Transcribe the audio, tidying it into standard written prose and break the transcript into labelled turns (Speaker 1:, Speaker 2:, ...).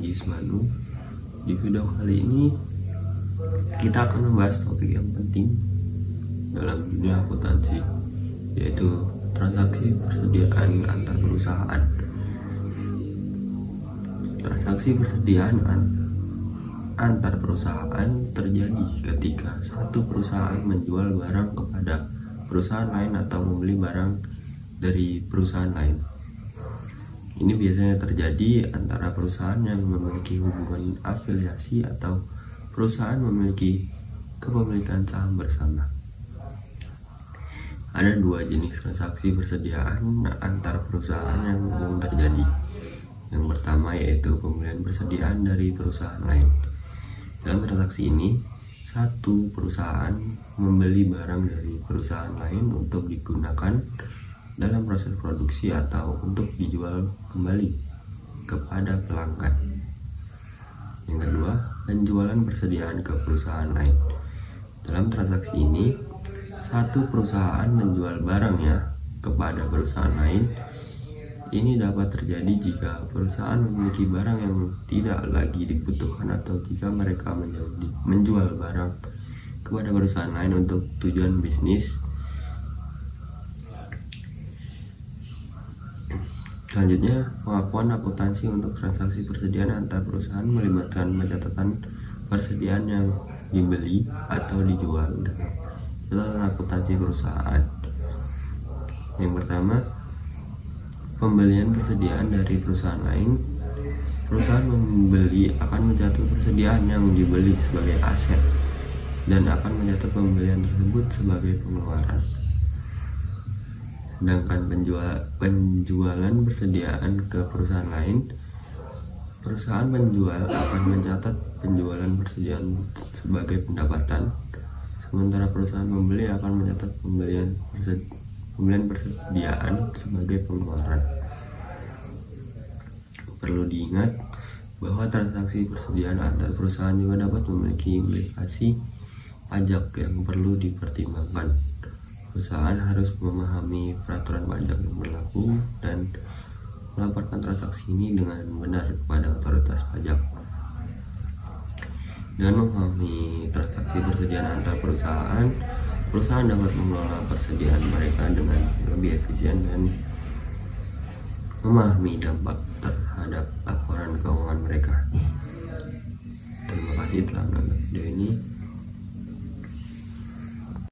Speaker 1: Gismanu. Di video kali ini kita akan membahas topik yang penting dalam dunia akuntansi, yaitu transaksi persediaan antar perusahaan. Transaksi persediaan antar perusahaan terjadi ketika satu perusahaan menjual barang kepada perusahaan lain atau membeli barang dari perusahaan lain. Ini biasanya terjadi antara perusahaan yang memiliki hubungan afiliasi atau perusahaan memiliki kepemilikan saham bersama. Ada dua jenis transaksi persediaan antar perusahaan yang umum terjadi. Yang pertama yaitu pembelian persediaan dari perusahaan lain. Dalam transaksi ini, satu perusahaan membeli barang dari perusahaan lain untuk digunakan dalam proses produksi atau untuk dijual kembali kepada pelanggan. Yang kedua, penjualan persediaan ke perusahaan lain. Dalam transaksi ini, satu perusahaan menjual barangnya kepada perusahaan lain. Ini dapat terjadi jika perusahaan memiliki barang yang tidak lagi dibutuhkan atau jika mereka menjual barang kepada perusahaan lain untuk tujuan bisnis. Selanjutnya, pengakuan akuntansi untuk transaksi persediaan antar perusahaan melibatkan pencatatan persediaan yang dibeli atau dijual dalam catatan akuntansi perusahaan. Yang pertama, pembelian persediaan dari perusahaan lain. Perusahaan membeli akan mencatat persediaan yang dibeli sebagai aset dan akan mencatat pembelian tersebut sebagai pengeluaran. Sedangkan penjualan persediaan ke perusahaan lain, perusahaan penjual akan mencatat penjualan persediaan sebagai pendapatan, sementara perusahaan pembeli akan mencatat pembelian persediaan sebagai pengeluaran. Perlu diingat bahwa transaksi persediaan antar perusahaan juga dapat memiliki implikasi pajak yang perlu dipertimbangkan. Perusahaan harus memahami peraturan pajak yang berlaku dan melaporkan transaksi ini dengan benar kepada otoritas pajak. Dengan memahami transaksi persediaan antar perusahaan, perusahaan dapat mengelola persediaan mereka dengan lebih efisien dan memahami dampak terhadap laporan keuangan mereka. Terima kasih telah menonton video ini.